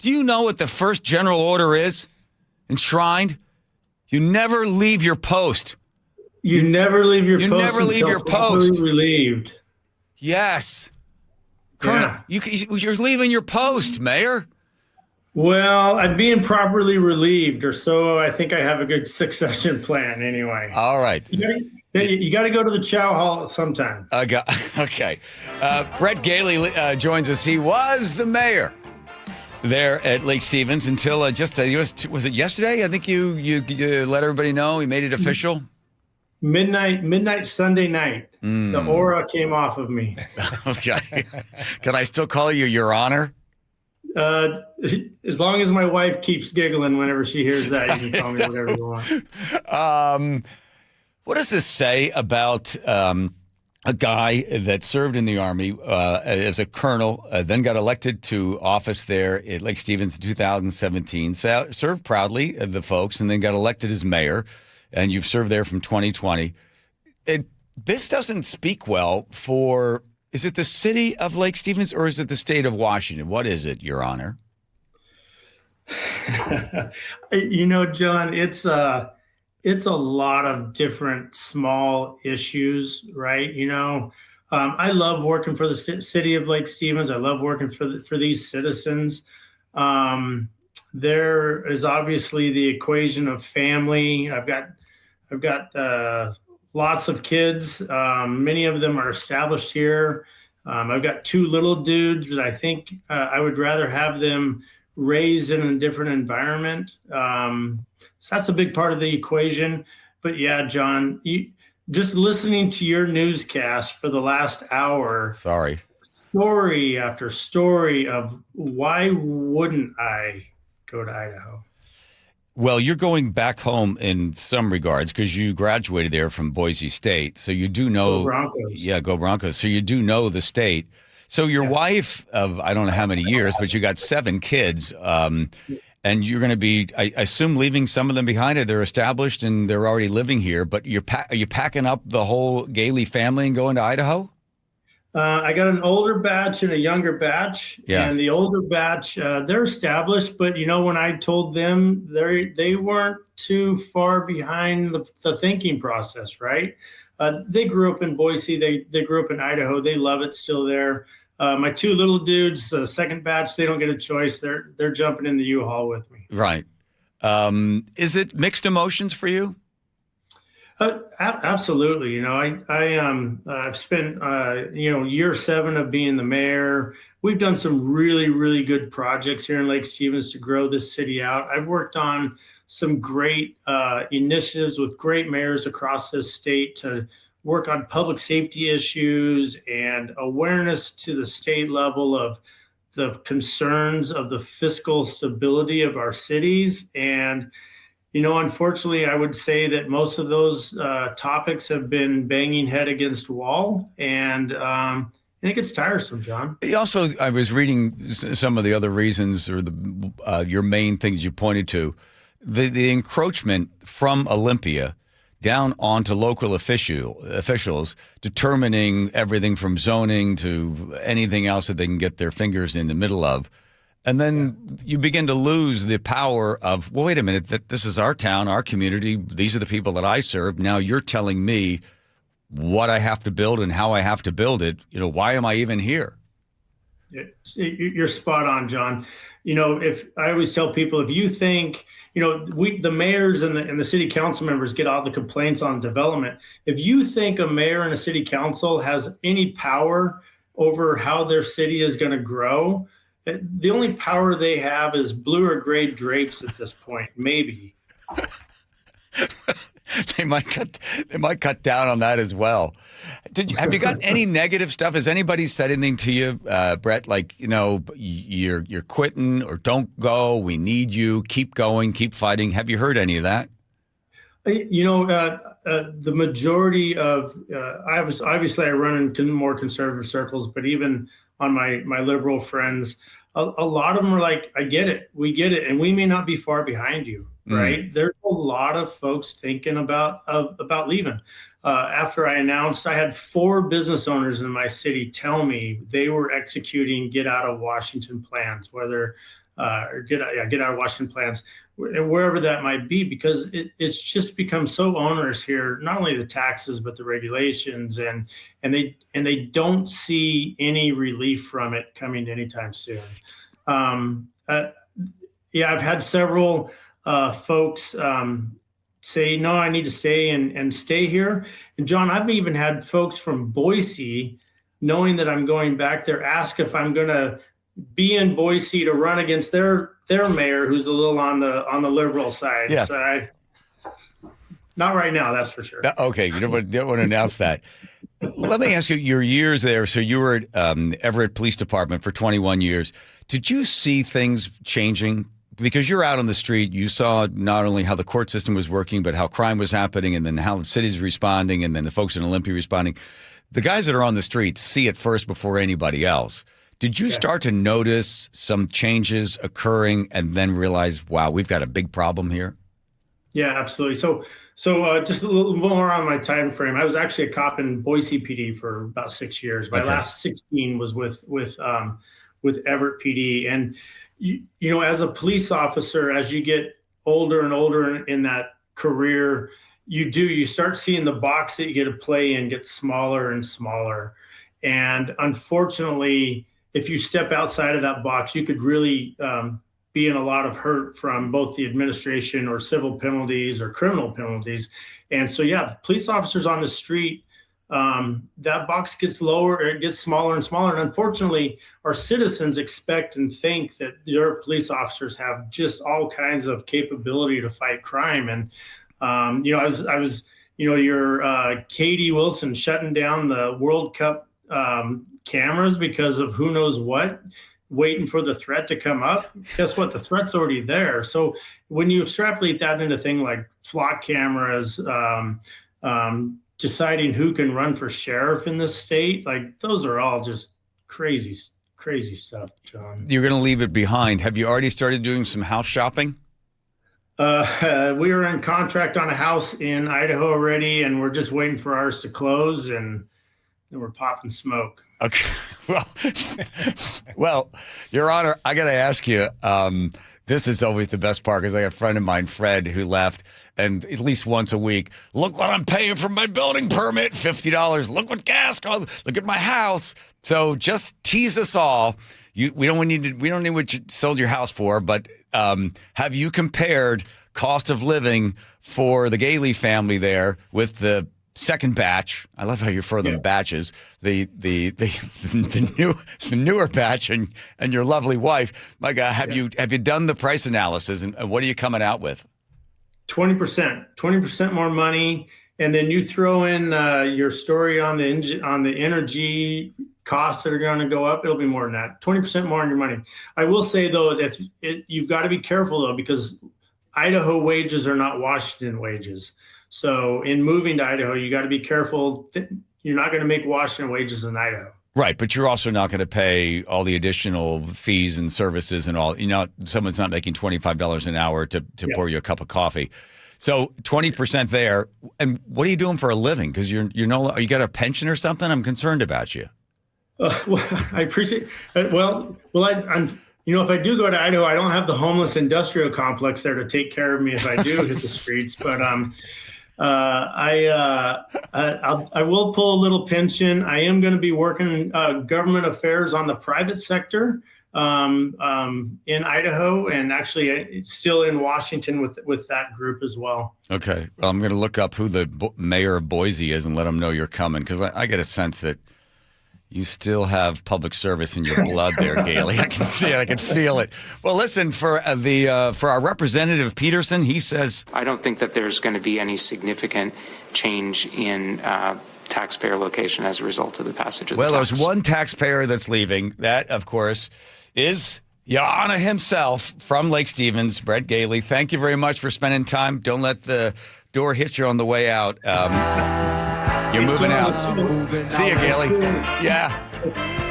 Do you know what the first general order is? Enshrined? You never leave your post. You never leave your post. You never leave your post. Relieved. Yes. Yeah. You're leaving your post, Mayor. Well, I'm being properly relieved, or so I think I have a good succession plan anyway. All right. You got to go to the chow hall sometime. Okay. Brett Gailey joins us. He was the mayor there at Lake Stevens until was it yesterday? I think you let everybody know. He made it official. Midnight Sunday night. The aura came off of me. Okay. Can I still call you Your Honor? As long as my wife keeps giggling whenever she hears that, you can call me whatever you want. What does this say about a guy that served in the Army as a colonel, then got elected to office there at Lake Stevens in 2017, served proudly, the folks, and then got elected as mayor, and you've served there from 2020. This doesn't speak well for... Is it the city of Lake Stevens or is it the state of Washington? What is it, Your Honor? John, it's a lot of different small issues, right? I love working for the city of Lake Stevens. I love working for these citizens. There is obviously the equation of family. I've got lots of kids. Many of them are established here. I've got two little dudes that I think I would rather have them raised in a different environment. So that's a big part of the equation. But yeah, John, just listening to your newscast for the last hour. Sorry. Story after story of why wouldn't I go to Idaho? Well, you're going back home in some regards because you graduated there from Boise State. So you do know. Go Broncos. Yeah, go Broncos. So you do know the state. So your wife of, I don't know how many years, but you got 7 kids. And you're going to be, I assume, leaving some of them behind. They're established and they're already living here. But are you packing up the whole Gailey family and going to Idaho? I got an older batch and a younger batch. Yes. And the older batch, they're established. But, when I told them, they weren't too far behind the thinking process, right? They grew up in Boise. They grew up in Idaho. They love it still there. My 2 little dudes, second batch, they don't get a choice. They're jumping in the U-Haul with me. Right. Is it mixed emotions for you? Absolutely. I've spent, year 7 of being the mayor. We've done some really, really good projects here in Lake Stevens to grow this city out. I've worked on some great initiatives with great mayors across this state to work on public safety issues and awareness to the state level of the concerns of the fiscal stability of our cities. And unfortunately, I would say that most of those topics have been banging head against wall, and it gets tiresome, John. Also, I was reading some of the other reasons or your main things you pointed to. The encroachment from Olympia down onto local officials determining everything from zoning to anything else that they can get their fingers in the middle of. And then you begin to lose the power of, well, wait a minute, that this is our town, our community. These are the people that I serve. Now you're telling me what I have to build and how I have to build it. Why am I even here? You're spot on, John. If I always tell people, if you think, the mayors and the city council members get all the complaints on development. If you think a mayor and a city council has any power over how their city is going to grow, the only power they have is blue or gray drapes at this point, maybe. They might cut down on that as well. Have you got any negative stuff? Has anybody said anything to you, Brett? Like, you're quitting or don't go. We need you. Keep going. Keep fighting. Have you heard any of that? The majority of obviously I run in more conservative circles, but even on my liberal friends, a lot of them are like, I get it. We get it. And we may not be far behind you. Right. There's a lot of folks thinking about leaving. After I announced, I had 4 business owners in my city tell me they were executing get out of Washington plans, whether or get out of Washington plans, wherever that might be, because it's just become so onerous here. Not only the taxes, but the regulations, and they don't see any relief from it coming anytime soon. I've had several folks say, no, I need to stay and stay here. And John, I've even had folks from Boise, knowing that I'm going back there, ask if I'm going to be in Boise to run against their mayor, who's a little on the liberal side. Yes. So not right now, that's for sure. Okay, you don't want to announce that. Let me ask you, your years there. So you were at Everett Police Department for 21 years. Did you see things changing? Because you're out on the street, you saw not only how the court system was working, but how crime was happening, and then how the city's responding, and then the folks in Olympia responding. The guys that are on the streets see it first before anybody else. Did you start to notice some changes occurring and then realize, wow, we've got a big problem here? Yeah, absolutely. So just a little more on my time frame. I was actually a cop in Boise PD for about 6 years. My last 16 was with Everett PD. And you know, as a police officer, as you get older and older in that career, you start seeing the box that you get to play in get smaller and smaller. And unfortunately, if you step outside of that box, you could really be in a lot of hurt from both the administration or civil penalties or criminal penalties. And so, police officers on the street, that box gets lower, it gets smaller and smaller. And unfortunately, our citizens expect and think that their police officers have just all kinds of capability to fight crime. And, I was your Katie Wilson shutting down the World Cup cameras because of who knows what, waiting for the threat to come up. Guess what? The threat's already there. So when you extrapolate that into things like flock cameras, deciding who can run for sheriff in this state, like those are all just crazy stuff, John. You're going to leave it behind. Have you already started doing some house shopping? We are in contract on a house in Idaho already, and we're just waiting for ours to close, and then we're popping smoke. Okay. Well, Your Honor, I got to ask you, this is always the best part, because I have a friend of mine, Fred, who left, and at least once a week, look what I'm paying for my building permit, $50. Look what gas costs. Look at my house. So just tease us all. We don't need what you sold your house for, but have you compared cost of living for the Gailey family there with the second batch? I love how you refer them batches. The newer batch and your lovely wife. My God, have you done the price analysis, and what are you coming out with? 20% more money, and then you throw in your story on the energy costs that are going to go up. It'll be more than that. 20% more on your money. I will say though, you've got to be careful though, because Idaho wages are not Washington wages. So in moving to Idaho, you got to be careful. You're not going to make Washington wages in Idaho. Right, but you're also not going to pay all the additional fees and services and all. Someone's not making $25 an hour to pour you a cup of coffee. So 20% there. And what are you doing for a living? Because you got a pension or something? I'm concerned about you. Well, I appreciate it. Well, I'm. If I do go to Idaho, I don't have the homeless industrial complex there to take care of me if I do hit the streets. But I will pull a little pension. I am going to be working government affairs on the private sector in Idaho, and actually still in Washington with that group as well. Okay. Well, I'm going to look up who the mayor of Boise is and let them know you're coming, because I get a sense that you still have public service in your blood there, Gailey. I can see it. I can feel it. Well, listen, for our representative Peterson, he says, I don't think that there's going to be any significant change in taxpayer location as a result of the passage of the tax. Well, there's one taxpayer that's leaving. That, of course, is Your Honor himself from Lake Stevens, Brett Gailey. Thank you very much for spending time. Don't let the door hit you on the way out. You're moving out. See you, Gailey. Yeah.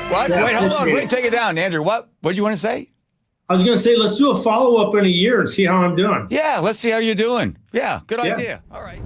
What? Wait, hold on. Wait, take it down, Andrew. What do you want to say? I was going to say, let's do a follow-up in a year and see how I'm doing. Yeah, let's see how you're doing. Yeah, good idea. All right.